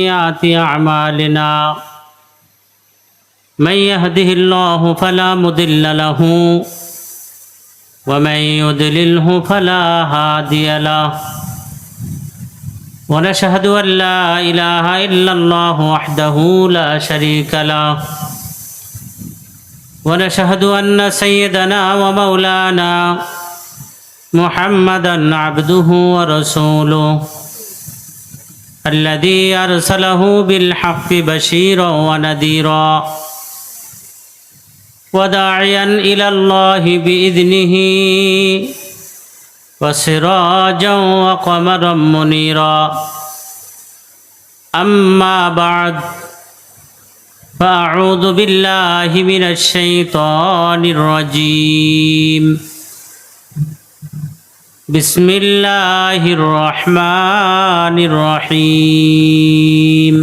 سيئات أعمالنا من يهده الله فلا مضل له ومن يضلله فلا هادي له ونشهد أن لا إله إلا الله وحده لا شريك له ونشهد أن سيدنا ومولانا محمدا عبده ورسوله الذي أرسله بالحق بشيرا ونذيرا وداعيا إلى الله بإذنه وسراجا وقمرا منيرا أما بعد فأعوذ بالله من الشيطان الرجيم بسم الله الرحمن الرحيم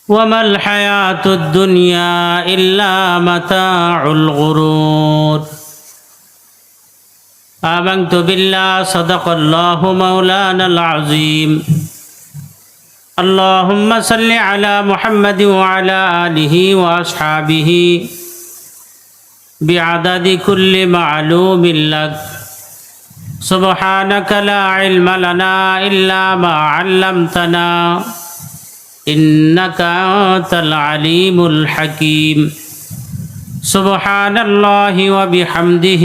وما الحياة الدنيا إلا متاع الغرور آمنت بالله صدق الله مولانا العظيم اللهم صل على محمد وعلى آله وأصحابه بعدد كل معلوم لك سبحانك لا علم لنا إلا ما علمتنا إنك أنت العليم الحكيم سبحان الله وبحمده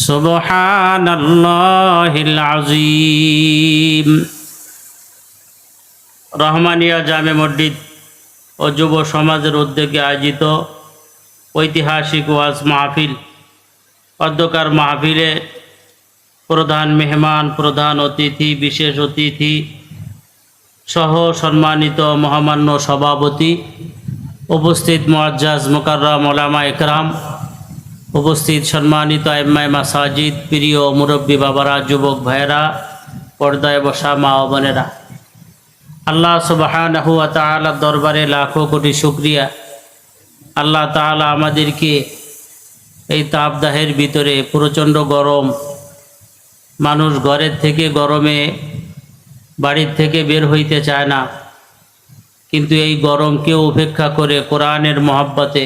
سبحان الله العظيم রহমানিয়া জামে মসজিদ ও যুব সমাজের উদ্যোগে আয়োজিত ঐতিহাসিক ওয়াজ মাহফিল অধ্যকার মাহফিলে প্রধান মেহমান, প্রধান অতিথি, বিশেষ অতিথি সহ সম্মানিত মহামান্য সভাপতি, উপস্থিত মুআজ্জাজ মুকাররম উলামা ইকরাম, উপস্থিত সম্মানিত আইম্মায়ে মাসাজিদ, প্রিয় মুরব্বী বাবারা, যুবক ভাইয়েরা, পর্দায় বসা মা ও বোনেরা, আল্লাহ সুবহানাহু ওয়া তাআলার দরবারে লাখো কোটি শুকরিয়া। আল্লাহ তাআলা আমাদেরকে এই তাপদাহের ভিতরে, প্রচণ্ড গরম, মানুষ ঘরের থেকে গরমে বাড়ির থেকে বের হইতে চায় না, কিন্তু এই গরমকেও উপেক্ষা করে কোরআনের মহব্বতে,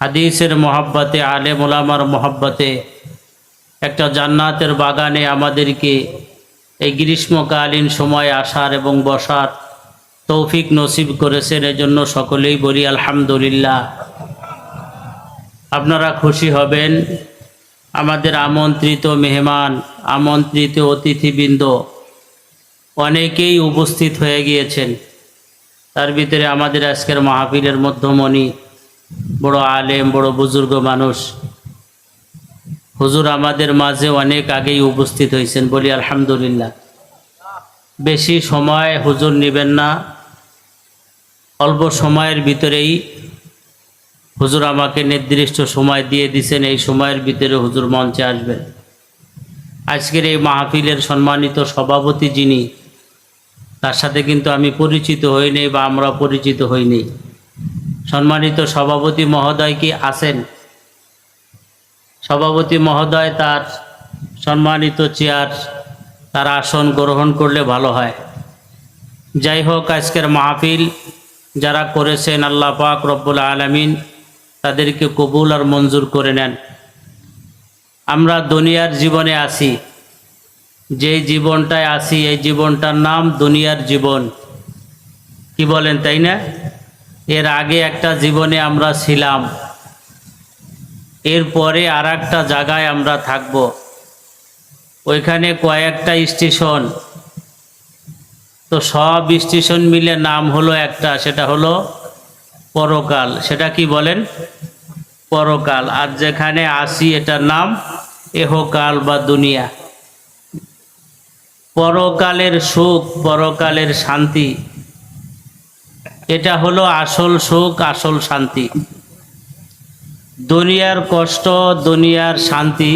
হাদিসের মহব্বতে, আলেম ওলামার মহব্বতে একটা জান্নাতের বাগানে আমাদেরকে এই গ্রীষ্মকালীন সময় আসার এবং বসার তৌফিক নসিব করেছেন। এজন্য সকলেই বলি আলহামদুলিল্লাহ। আপনারা খুশি হবেন, আমাদের আমন্ত্রিত মেহমান, আমন্ত্রিত অতিথিবৃন্দ অনেকেই উপস্থিত হয়ে গিয়েছেন। তার ভিতরে আমাদের আজকের মাহফিলের মধ্যমণি, বড় আলেম, বড় বুজুর্গ মানুষ হুজুর আমাদের মাঝে অনেক আগেই উপস্থিত হয়েছেন, বলি আলহামদুলিল্লাহ। বেশি সময় হুজুর নেবেন না, অল্প সময়ের ভিতরেই হুজুর আমাকে নির্দিষ্ট সময় দিয়ে দিয়েছেন, এই সময়ের ভিতরে হুজুর মঞ্চে আসবেন। আজকের এই মাহফিলের সম্মানিত সভাপতি যিনি, তার সাথে কিন্তু আমি পরিচিত হইনি বা আমরা পরিচিত হইনি। সম্মানিত সভাপতি মহোদয় কি আছেন? সভাপতি মহোদয় তার সম্মানিত চেয়ার, তার আসন গ্রহণ করলে ভালো হয়। যাই হোক, আজকের মাহফিল যারা করেছেন আল্লাহ পাক রব্বুল আলামিন তাদেরকে কবুল আর মঞ্জুর করে নেন। আমরা দুনিয়ার জীবনে আছি, যেই জীবনটায় আছি এই জীবনটার নাম দুনিয়ার জীবন, কি বলেন তাই না? এর আগে একটা জীবনে আমরা ছিলাম, এরপরে আর একটা জায়গায় আমরা থাকব। ওইখানে কয়েকটা স্টেশন, তো সব স্টেশন মিলে নাম হলো একটা, সেটা হলো পরকাল। সেটা কি বলেন? পরকাল। আর যেখানে আসি এটার নাম এহকাল বা দুনিয়া। পরকালের সুখ, পরকালের শান্তি, এটা হলো আসল সুখ, আসল শান্তি। দুনিয়ার কষ্ট, দুনিয়ার শান্তি,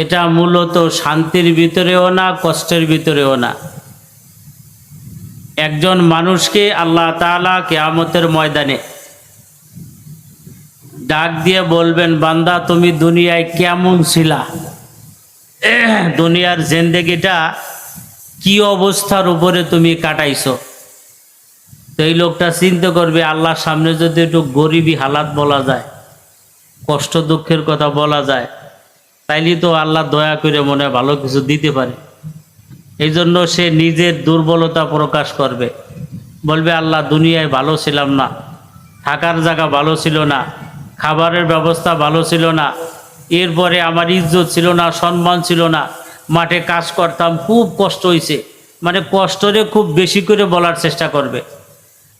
এটা মূলত শান্তির ভিতরেও না, কষ্টের ভিতরেও না। একজন মানুষকে আল্লাহ তাআলা কিয়ামতের ময়দানে ডাক দিয়ে বলবেন, বান্দা তুমি দুনিয়ায় কেমন ছিলা, দুনিয়ার জিন্দেগিটা কি অবস্থার উপরে তুমি কাটাইছো। তো এই লোকটা চিন্তা করবে, আল্লাহর সামনে যদি একটু গরিবী হালাত বলা যায়, কষ্ট দুঃখের কথা বলা যায়, তাইলে তো আল্লাহ দয়া করে মনে হয় ভালো কিছু দিতে পারে। এই জন্য সে নিজের দুর্বলতা প্রকাশ করবে, বলবে আল্লাহ দুনিয়ায় ভালো ছিলাম না, থাকার জায়গা ভালো ছিল না, খাবারের ব্যবস্থা ভালো ছিল না, এরপরে আমার ইজ্জত ছিল না, সম্মান ছিল না, মাঠে কাজ করতাম, খুব কষ্ট হয়েছে, মানে কষ্টরে খুব বেশি করে বলার চেষ্টা করবে।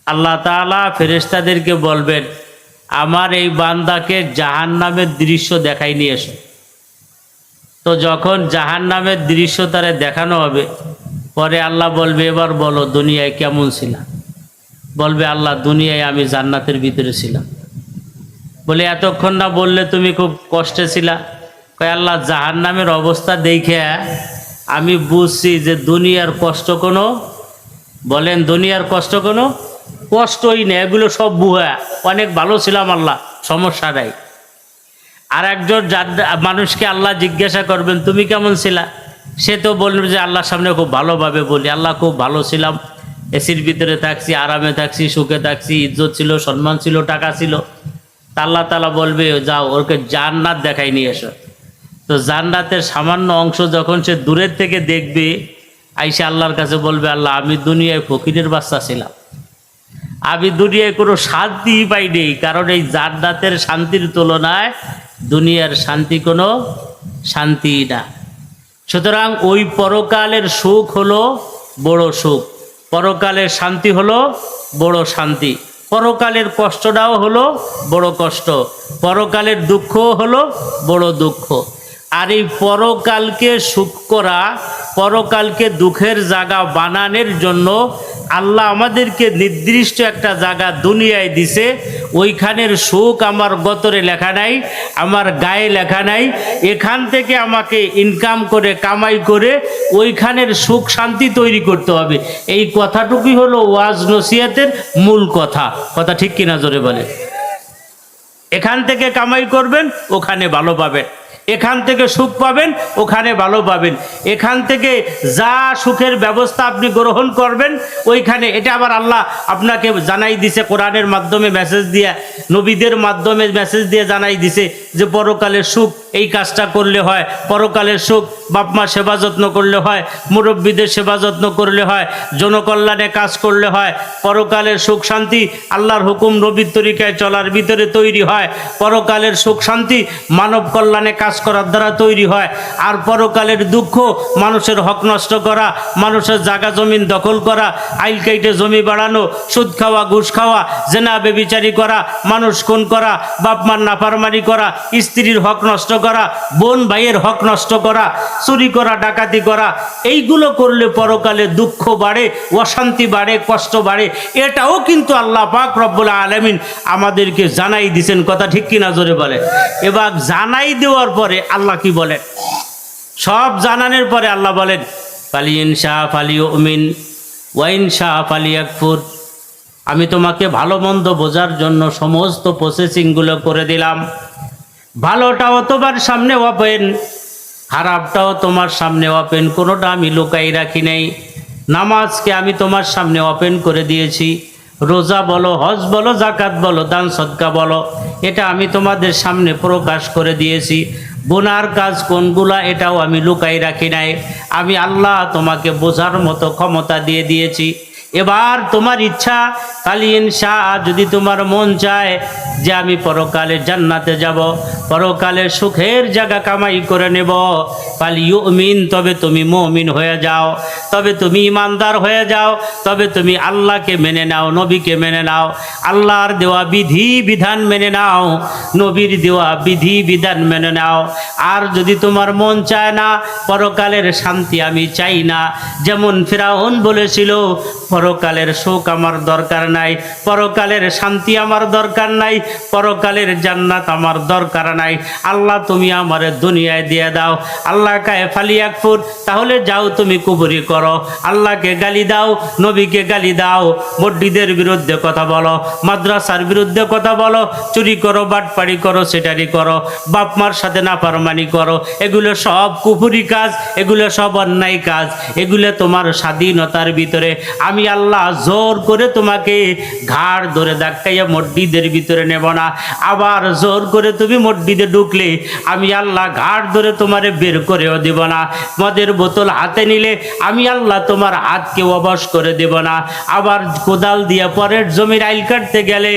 আল্লাহ তাআলা ফেরেশতাদেরকে বলবেন, আমার এই বান্দাকে জাহান্নামের দৃশ্য দেখাই নিয়ে এসো। তো যখন জাহান্নামের দৃশ্য তারে দেখানো হবে, পরে আল্লাহ বলবে, এবার বলো দুনিয়ায় কেমন ছিলাম। বলবে আল্লাহ দুনিয়ায় আমি জান্নাতের ভিতরে ছিলাম। বলে এতক্ষণ না বললে তুমি খুব কষ্টে ছিলা। কয় আল্লাহ জাহান্নামের অবস্থা দেখে আমি বুঝছি যে দুনিয়ার কষ্ট কোনো, বলেন দুনিয়ার কষ্ট কোনো কষ্টই নেই, এগুলো সব বুয়া, অনেক ভালো ছিলাম আল্লাহ, সমস্যা নাই। আর একজন মানুষকে আল্লাহ জিজ্ঞাসা করবেন তুমি কেমন ছিলা, সে তো বলবে যে আল্লাহর সামনে খুব ভালোভাবে বলি, আল্লাহ খুব ভালো ছিলাম, এসির ভিতরে থাকছি, আরামে থাকছি, সুখে থাকছি, ইজ্জত ছিল, সম্মান ছিল, টাকা ছিল। তা আল্লাহ তাআলা বলবে যাও ওকে জান্নাত দেখাই নিয়ে এসো। তো জান্নাতের সামান্য অংশ যখন সে দূরের থেকে দেখবে, আইসা আল্লাহর কাছে বলবে আল্লাহ আমি দুনিয়ায় ফকিরের বাচ্চা ছিলাম, আমি দুনিয়ায় কোনো শান্তি পাইনি, কারণ এই জান্নাতের শান্তির তুলনায় দুনিয়ার শান্তি কোনো শান্তি না। সুতরাং ওই পরকালের সুখ হলো বড় সুখ, পরকালের শান্তি হলো বড় শান্তি, পরকালের কষ্টটাও হলো বড় কষ্ট, পরকালের দুঃখও হলো বড় দুঃখ। আর এই পরকালকে সুখ করা, পরকালকে দুঃখের জায়গা বানানোর জন্য আল্লাহ আমাদেরকে নির্দিষ্ট একটা জায়গা দুনিয়ায় দিছে। ওইখানের সুখ আমার গতরে লেখা নাই, আমার গায়ে লেখা নাই, এখান থেকে আমাকে ইনকাম করে কামাই করে ওইখানের সুখ শান্তি তৈরি করতে হবে। এই কথাটুকুই হলো ওয়াজ নসিহতের মূল কথা। কথা ঠিক কিনা জোরে বলে। এখান থেকে কামাই করবেন, ওখানে ভালো পাবেন, এখান থেকে সুখ পাবেন, ওখানে ভালো পাবেন, এখান থেকে যা সুখের ব্যবস্থা আপনি গ্রহণ করবেন ওইখানে, এটা আবার আল্লাহ আপনাকে জানাই দিছে কোরআনের মাধ্যমে মেসেজ দিয়ে, নবীদের মাধ্যমে মেসেজ দিয়ে জানাই দিছে যে পরকালের সুখ এই কাজটা করলে হয়, পরকালের সুখ বাপ মা সেবা যত্ন করলে হয়, মুরব্বীদের সেবা যত্ন করলে হয়, জনকল্যাণে কাজ করলে হয়, পরকালের সুখ শান্তি আল্লাহর হুকুম নবীর তরিকায় চলার ভিতরে তৈরি হয়, পরকালের সুখ শান্তি মানব কল্যাণে কাজ করার দ্বারা তৈরি হয়। আর পরকালের দুঃখ মানুষের হক নষ্ট করা, মানুষের জায়গা জমিন দখল করা, আইল কাইটে জমি বাড়ানো, সুদ খাওয়া, ঘুষ খাওয়া, জেনা বেবিচারি করা, মানুষ খুন করা, বাপ মার নাফরমানি করা, স্ত্রীর হক নষ্ট করা, বোন ভাইয়ের হক নষ্ট করা, চুরি করা, ডাকাতি করা, এইগুলো করলে পরকালে দুঃখ বাড়ে, অশান্তি বাড়ে, কষ্ট বাড়ে। এটাও কিন্তু আল্লাহ পাক রব্বুল আলামিন আমাদেরকে জানাই দিয়েছেন। কথা ঠিক কিনা জোরে বলে। এবার জানাই দেওয়ার পরে আল্লাহ কি বলেন, সব জানানোর পরে আল্লাহ বলেন ফালিন শাহ ফালিউমিন ওয়াইন শাহ ফালিয়াকফুর। আমি তোমাকে ভালো মন্দ বোঝার জন্য সমস্ত প্রসেসিংগুলো করে দিলাম। ভালোটাও তোমার সামনে ওপেন, খারাপটাও তোমার সামনে ওপেন, কোনোটা আমি লুকাই রাখি নাই। নামাজকে আমি তোমার সামনে ওপেন করে দিয়েছি, রোজা বলো, হজ বলো, জাকাত বলো, দান সদকা বলো, এটা আমি তোমাদের সামনে প্রকাশ করে দিয়েছি। গুনার কাজ কোনগুলা এটাও আমি লুকাই রাখি নাই। আমি আল্লাহ তোমাকে বোঝার মতো ক্ষমতা দিয়ে দিয়েছি। এবার তোমার ইচ্ছা, খালি ইনশা, যদি তোমার মন চায় যে আমি পরকালে জান্নাতে যাব, পরকালের সুখের জায়গা কামাই করে নেব, ফালিউমিন, তবে তুমি মুমিন হয়ে যাও, তবে তুমি ইমানদার হয়ে যাও, তবে তুমি আল্লাহকে মেনে নাও, নবীকে মেনে নাও, আল্লাহর দেওয়া বিধি বিধান মেনে নাও, নবীর দেওয়া বিধি বিধান মেনে নাও। আর যদি তোমার মন চায় না, পরকালের শান্তি আমি চাই না, যেমন ফিরাউন বলেছিল পরকালের সুখ আমার দরকার নাই, পরকালের শান্তি আমার দরকার নাই, পরকালের জান্নাত আমার দরকার নাই। আল্লাহ তুমি আমারে দুনিয়ায় দিয়ে দাও। আল্লাহ কায়ে ফালিয়াকফুর, তাহলে যাও তুমি কুবুরি করো, আল্লাহকে গালি দাও, নবীকে গালি দাও, মসজিদের বিরুদ্ধে কথা বলো, মাদ্রাসার বিরুদ্ধে কথা বলো, চুরি করো, বাটপাড়ি করো, সেটারি করো, বাপ মার সাথে নাফরমানি করো, এগুলো সব কুফুরি কাজ, এগুলো সব অন্যায় কাজ। এগুলো তোমার স্বাধীনতার ভিতরে আমি আল্লাহ জোর করে তোমাকে ঘাড় ধরে ধাক্কাইয়া মসজিদের ভিতরে নেব না। আবার জোর করে তুমি মসজিদে ঢুকলে আমি আল্লাহ ঘাড় ধরে তোমারে বের করেও দেব না। মদের বোতল হাতে নিলে আমি আল্লাহ তোমার হাতকে অবশ করে দেব না। আবার কোদাল দিয়ে পরের জমির আইল কাটতে গেলে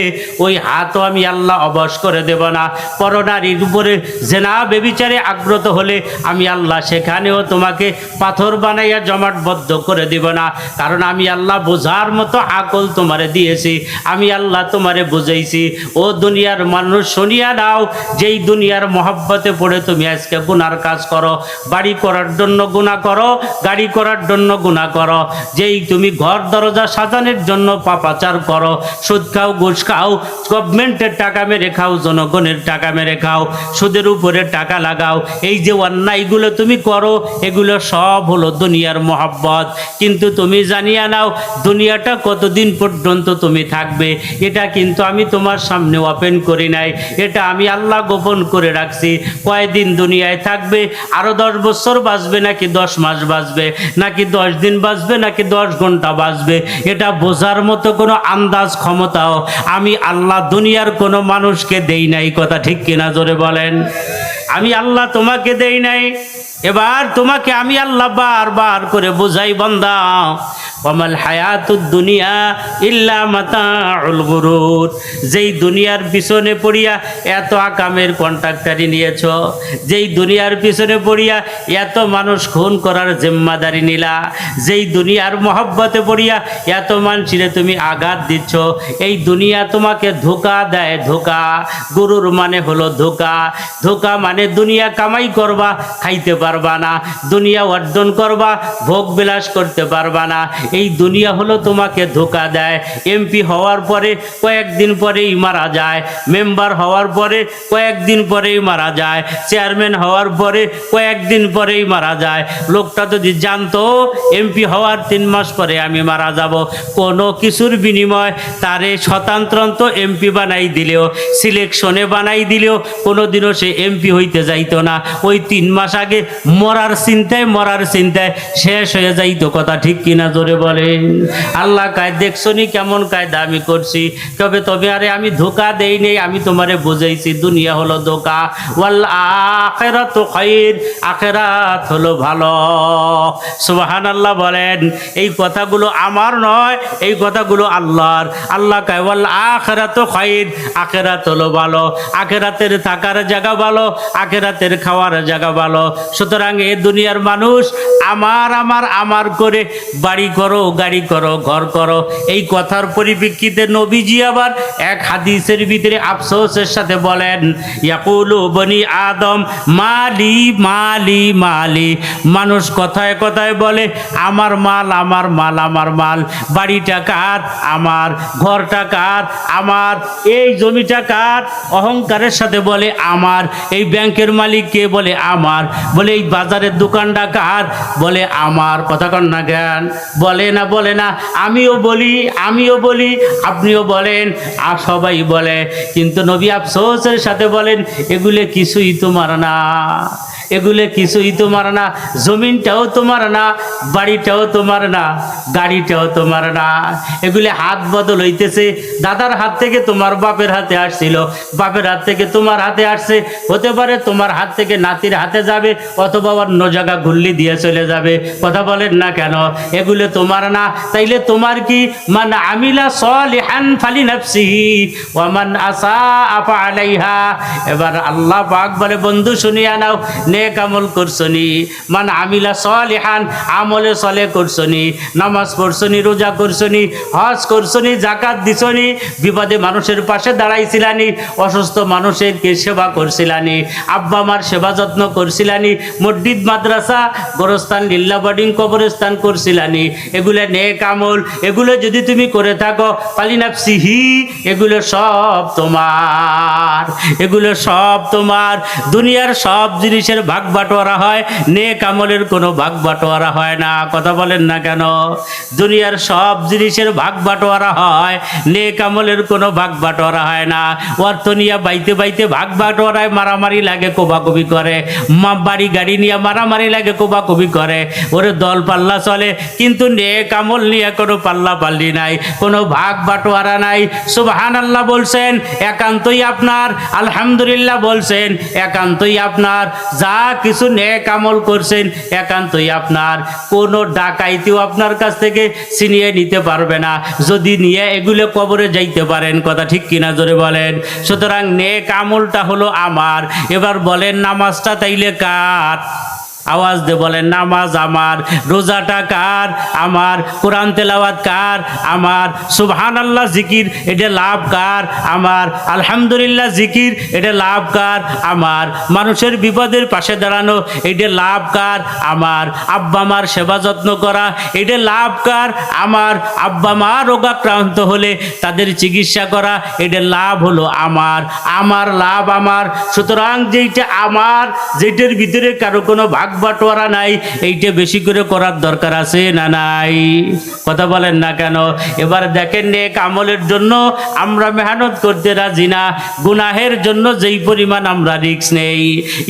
ওই হাতও আমি আল্লাহ অবশ করে দেব না। পরনারীর উপরে জেনা বেবিচারে আগ্রত হলে আমি আল্লাহ সেখানেও তোমাকে পাথর বানাইয়া জমাটবদ্ধ করে দিব না। কারণ আমি আল্লাহ বোঝার মতো আকল তোমারে দিয়েছি, আমি আল্লাহ তোমারে বুঝাইছি। ও দুনিয়ার মানুষ শুনিয়া নাও, যেই দুনিয়ার মহব্বতে পড়ে তুমি আজকে গুনার কাজ করো, বাড়ি করার জন্য গুনাহ করো, গাড়ি করার জন্য গুনাহ করো, যেই তুমি ঘর দরজা সাজানোর জন্য পাপাচার করো, সুদ খাও, ঘুষ খাও, গভর্নমেন্টের টাকা মেরে খাও, জনগণের টাকা মেরে খাও, সুদের উপরে টাকা লাগাও, এই যে অন্যায়গুলো তুমি করো, এগুলো সব হলো দুনিয়ার মহব্বত। কিন্তু তুমি জানিয়া নাও দুনিয়াটা কতদিন পর্যন্ত তুমি থাকবে, এটা কিন্তু আমি তোমার সামনে ওপেন করি নাই, এটা আমি আল্লাহ গোপন করে রাখছি। কয়দিন দুনিয়ায় থাকবে, আরো 10 বছর বাঁচবে, নাকি 10 মাস বাঁচবে, নাকি 10 দিন বাঁচবে, নাকি 10 ঘন্টা বাঁচবে, এটা বোঝার মতো কোনো আন্দাজ ক্ষমতাও আমি আল্লাহ দুনিয়ার কোনো মানুষকে দেই নাই। কথা ঠিক কিনা জোরে বলেন? আমি আল্লাহ তোমাকে দেই নাই। এবার তোমাকে আমি আল্লাহ বারবার করে বুঝাই, বান্দা ওয়ামাল হায়াতুদ দুনিয়া ইল্লা মাতাউল গুরুর। যেই দুনিয়ার পিছনে পড়িয়া এত আকামের কন্ট্রাক্টারি নিয়েছ, যেই দুনিয়ার পিছনে পড়িয়া এত মানুষ খুন করার জিম্মাদারি নিলা, যেই দুনিয়ার মহব্বতে পড়িয়া এত মানুষের তুমি আঘাত দিচ্ছ, এই দুনিয়া তোমাকে ধোঁকা দেয়। ধোঁকা, গুরুর মানে হলো ধোঁকা। ধোঁকা মানে দুনিয়া কামাই করবা, খাইতে পারবা না, দুনিয়া অর্জন করবা, ভোগ বিলাস করতে পারবা না, এই দুনিয়া হলো তোমাকে ধোঁকা দেয়। এমপি হওয়ার পরে কয়েকদিন পরেই মারা যায়, মেম্বার হওয়ার পরে কয়েকদিন পরেই মারা যায়, চেয়ারম্যান হওয়ার পরে কয়েকদিন পরেই মারা যায়। লোকটা যদি জানতো এমপি হওয়ার 3 মাস পরে আমি মারা যাব, কোনো কিছুর বিনিময় তারে স্বতন্ত্র এমপি বানাই দিলেও, সিলেকশনে বানাই দিলেও কোনোদিনও সে এমপি হইতে যাইতো না। ওই 3 মাস আগে মরার চিন্তায় শেষ হয়ে যাইতো। কথা ঠিক কিনা জোরে বলেন? আল্লাহ কায় দেখছো নি কেমন কায়দা আমি করছি? তবে আরে আমি ধোঁকা দেই নেই, আমি তোমারে বুঝাইছি দুনিয়া হলো ধোঁকা। ওয়াল আখিরাতু খায়র, আখিরাত হলো ভালো। সুবহানাল্লাহ বলেন। এই কথাগুলো আমার নয়, এই কথাগুলো আল্লাহর। আল্লাহ কায় ওয়াল আখিরাতু খায়র, আখিরাত হলো ভালো, আখিরাতের থাকার জায়গা ভালো, আখিরাতের খাওয়ার জায়গা ভালো। সুতরাং এই দুনিয়ার মানুষ আমার করে বাড়ি করো, গাড়ি করো, ঘর করো। এই কথার পরিপ্রেক্ষিতে নবীজি আবার এক হাদিসের ভিতরে আফসোসের সাথে বলেন, ইয়াকুলু বনি আদম মালি মালি মালি। মানুষ কথায় কথায় বলে আমার মাল, আমার মাল, আমার মাল। বাড়িটা কার? আমার। ঘরটা কার? আমার। এই জমিটা কার? অহংকারের সাথে বলে আমার। এই ব্যাংকের মালিক কে? বলে আমার। বলে এই বাজারের দোকানটা কার? বলে আমার। কথা কন না জ্ঞান? বলে না? আমিও বলি, আপনিও বলেন, আর সবাই বলে। কিন্তু নবী আফসোসের সাথে বলেন এগুলো কিছুই তোমার না, এগুলো কিছুই তোমার না। জমিনটাও তোমার না, বাড়িটাও তোমার না, গাড়িটাও তোমার না। এগুলি হাত বদল হইতেছে। দাদার হাত থেকে তোমার বাপের হাতে আসছিল, বাপের হাত থেকে তোমার হাতে আসছে, হতে পারে তোমার হাত থেকে নাতির হাতে যাবে, অথবা অন্য জায়গা ঘুরলি দিয়ে চলে যাবে। কথা বলেন না কেন? এগুলো তোমার না। তাইলে তোমার কি? মান আমিলা সলিহান ফালিনাফসিহি ওয়া মান আসা ফাআলাইহা। এবার আল্লাহ পাক বলে, বন্ধু শুনিয়া নাও, নেক আমল করছনি, মান আমিলা সলিহান, আমলে সলে করছনি, নামাজ নামাজ পড়ছনি, রোজা করছনি, হজ করছনি, জাকাত দিছনি, বিপদে মানুষের পাশে দাঁড়াইছিলানি, অসুস্থ মানুষের সেবা করছিলানি, আব্বা মার সেবা যত্ন করছিলানি, মসজিদ মাদ্রাসা গোরস্থান লিল্লা বোর্ডিং কবরস্থান করছিলানি। এগুলো নেক আমল, এগুলো যদি তুমি করে থাকো পালিনাফসিহি, এগুলো সব তোমার, এগুলো সব তোমার। দুনিয়ার সব জিনিসের ভাগ বাটোয়ারা হয়, নেক আমলের কোনো ভাগ বাটোয়ারা হয় না। কথা বলেন না কেন? দুনিয়ার সব জিনিসের ভাগ বাটোয়ারা হয়, নেক আমলের কোনো ভাগ বাটোয়ারা হয় না। অর্থ নিয়ে বাইতে বাইতে ভাগ বাটোয়ারায় মারামারি লাগে, কোবাকুবি করে, বাড়ি গাড়ি নিয়ে মারামারি লাগে, কোবাকুবি করে, ওরে দল পাল্লা চলে, কিন্তু নেক আমল নিয়ে কোনো পাল্লা পাল্লি নাই, কোনো ভাগ বাটোয়ারা নাই। সুবহানাল্লাহ বলছেন, একান্তই আপনার। আলহামদুলিল্লাহ বলছেন, একান্তই আপনার। যা কিছু নেক আমল করছেন একান্তই আপনার। কোনো ডাকাইতেও আপনার কাছ থেকে ছিনিয়ে নিতে পারবে না, যদি নিয়ে এগুলো কবরে যাইতে পারেন। কথা ঠিক কিনা জোরে বলেন। সুতরাং নেক আমলটা হলো আমার। এবার বলেন নামাজটা তাইলে কার? আওয়াজ দিয়ে বলেন, নামাজ আমার। রোজাটা কার? আমার। কোরআন তেলাওয়াত কার? আমার। সুবহানাল্লাহ জিকির, এটা লাভ কার? আমার। আলহামদুলিল্লাহ জিকির, এটা লাভ কার? আমার। মানুষের বিপদের পাশে দাঁড়ানো, এটা লাভ কার? আমার। আব্বা মার সেবা যত্ন করা, এটা লাভ কার? আমার। আব্বা মা রোগাক্রান্ত হলে তাদের চিকিৎসা করা, এটা লাভ হলো আমার। আমার লাভ আমার। সুতরাং যেইটা আমার, যেটার ভিতরে কারো কোনো ভাগ বাটোয়ারা নাই, এইটা বেশি করে করার দরকার আছে না নাই? কথা বলেন না কেন? এবার দেখেন, নেক আমলের জন্য আমরা মেহনত করতে রাজি না, গুনাহের জন্য যেই পরিমাণ আমরা রিস্ক নেই।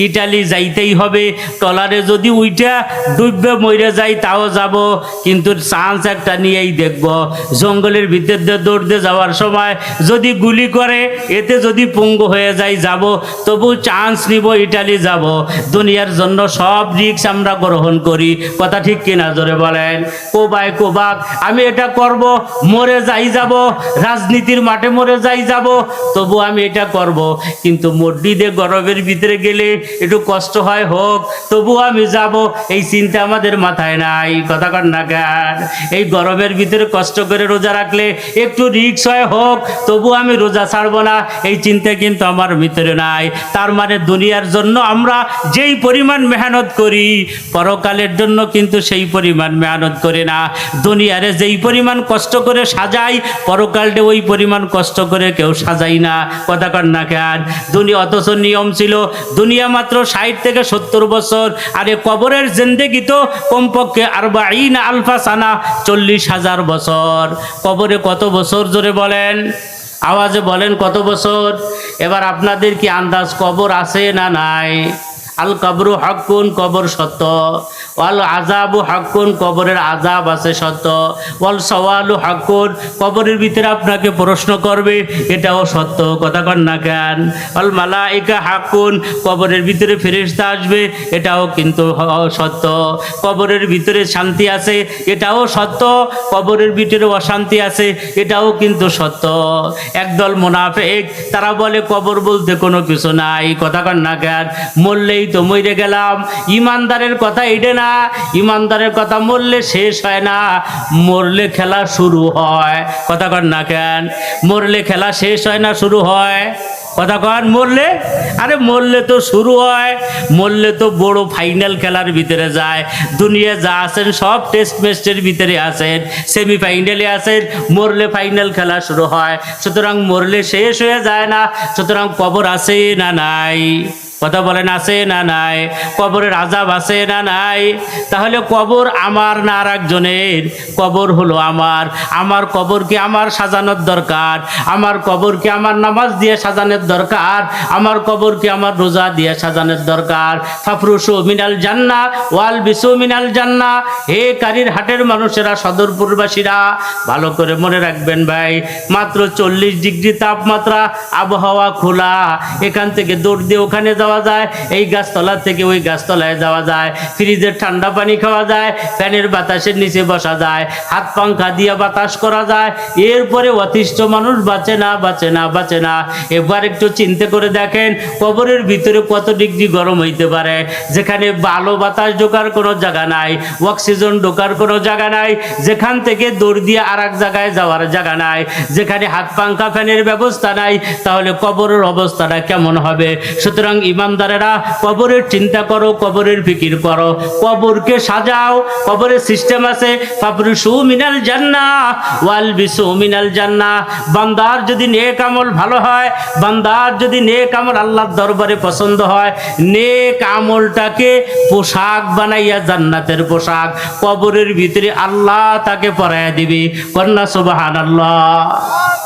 ইটালি যাইতেই হবে, ট্রলারে যদি উইটা ডুববে মরে যাই তাও যাব, কিন্তু চান্স একটা নিয়েই দেখব। জঙ্গলের ভিতর দিয়ে দৌড়তে যাওয়ার সময় যদি গুলি করে, এতে যদি পঙ্গু হয়ে যায় যাব, তবু চান্স নিব, ইটালি যাব। দুনিয়ার জন্য সব রিস্ক আমরা গ্রহণ করি। কথা ঠিক কিনা জোরে বলেন। কোবায় কোবাক, আমি এটা করব, মরে যাই যাব, রাজনীতির মাঠে মরে যাই যাব, তবু আমি এটা করব। কিন্তু মসজিদে গরবের ভিতরে গেলে একটু কষ্ট হয়, হোক, তবু আমি যাব, এই চিন্তা আমাদের মাথায় নাই। কথা কর না কেন? এই গরমের ভিতরে কষ্ট করে রোজা রাখলে একটু রিস্ক হয়, হোক, তবু আমি রোজা ছাড়বো না, এই চিন্তা কিন্তু আমার ভিতরে নাই। তার মানে দুনিয়ার জন্য আমরা যেই পরিমাণ মেহনত করি, পরকালের জন্য কিন্তু সেই পরিমাণ মেহনত করি না। দুনিয়ারে যেই পরিমাণ কষ্ট করে সাজাই, পরকালটা ওই পরিমাণ কষ্ট করে কেউ সাজাই না। কথা কর না কেন? দুনিয়া, অথচ নিয়ম ছিল দুনিয়া মাত্র 60 থেকে 70 বছর, আরে কবরের জিন্দেগি তো কমপক্ষে 40 আলফা সানা, 40,000 বছর। কবরে কত বছর জোরে বলেন? আওয়াজে বলেন কত বছর? এবার আপনাদের কি আন্দাজ কবর আছে না নাই? আল কবরু হাক্কুন, কবর সত্য। ওয়াল আযাবু হাক্কুন, কবরের আযাব আছে সত্য। ওয়াল সওয়ালু হাক্কুন, কবরের ভিতরে আপনাকে প্রশ্ন করবে, এটাও সত্য। কথা কন না কেন? ওয়াল মালাইকা হাক্কুন, কবরের ভিতরে ফেরেশতা আসবে, এটাও কিন্তু সত্য। কবরের ভিতরে শান্তি আছে, এটাও সত্য। কবরের ভিতরে অশান্তি আছে, এটাও কিন্তু সত্য। একদল মুনাফিক, তারা বলে কবর বলতে কোনো কিছু নাই। কথা কন না কেন? মরলেই তো মরে গেলাম। ইমানদারের কথা এইটা না। ইমানদারের কথা মরলে শেষ হয় না, মরলে খেলা শুরু হয়। কথা কন না কেন? মরলে খেলা শেষ হয় না, শুরু হয়। কথা কন, মরলে, আরে মরলে তো শুরু হয়, মরলে তো বড় ফাইনাল খেলার ভিতরে যায়। দুনিয়া যা আছেন সব টেস্ট ম্যাচের ভিতরে আছেন, সেমিফাইনালে আছেন, মরলে ফাইনাল খেলা শুরু হয়। সুতরাং মরলে শেষ হয়ে যায় না। সুতরাং কবর আছে না নাই? কথা বলেন, আছে না নাই? কবরের আযাব আছে না নাই? তাহলে কবর আমার না আর একজনের? কবর হলো আমার। আমার কবরকে আমার সাজানোর দরকার। আমার কবরকে আমার নামাজ দিয়ে সাজানোর দরকার। আমার কবরকে আমার রোজা দিয়ে সাজানোর দরকার। ফাফরুশু মিনাল জান্নাহ ওয়াল বিসু মিনাল জান্নাহ। হে কারির হাটের মানুষেরা, সদরপুরবাসীরা, ভালো করে মনে রাখবেন ভাই, মাত্র 40 ডিগ্রি তাপমাত্রা, আবহাওয়া খোলা, এখান থেকে দৌড় দিয়ে ওখানে যাওয়া যাওয়া যায়, এই গাছতলা থেকে ওই গাছতলায় যাওয়া যায়, ফ্রিজের ঠান্ডা পানি খাওয়া যায়, ফ্যানের বাতাসের নিচে বসা যায়, হাত পাংখা দিয়ে বাতাস করা যায়। এরপরে অতিষ্ঠ মানুষ বাঁচে না, বাঁচে না, বাঁচে না। এবার একটু চিন্তা করে দেখেন কবরের ভিতরে কত ডিগ্রি গরম হইতে পারে, যেখানে ভালো বাতাস ঢোকার কোনো জায়গা নাই, অক্সিজেন ঢোকার কোনো জায়গা নাই, যেখান থেকে দৌড় দিয়ে আর এক জায়গায় যাওয়ার জায়গা নাই, যেখানে হাত পাংখা ফ্যানের ব্যবস্থা নাই, তাহলে কবরের অবস্থাটা কেমন হবে? সুতরাং ইমানদারেরা, কবরের চিন্তা করো, কবরের ফিকির করো, কবরকে সাজাও। কবরের সিস্টেম আছে, ফাফরুশু মিনাল জান্নাহ ওয়ালবিসু মিনাল জান্নাহ। বান্দার যদি নেক আমল ভালো হয়, বান্দার যদি নেক আমল আল্লাহর দরবারে পছন্দ হয়, নেক আমলটাকে পোশাক বানাইয়া জান্নাতের পোশাক কবরের ভিতরে আল্লাহ তাকে পরাইয়া দিবে। কন্যা সুবহানাল্লাহ।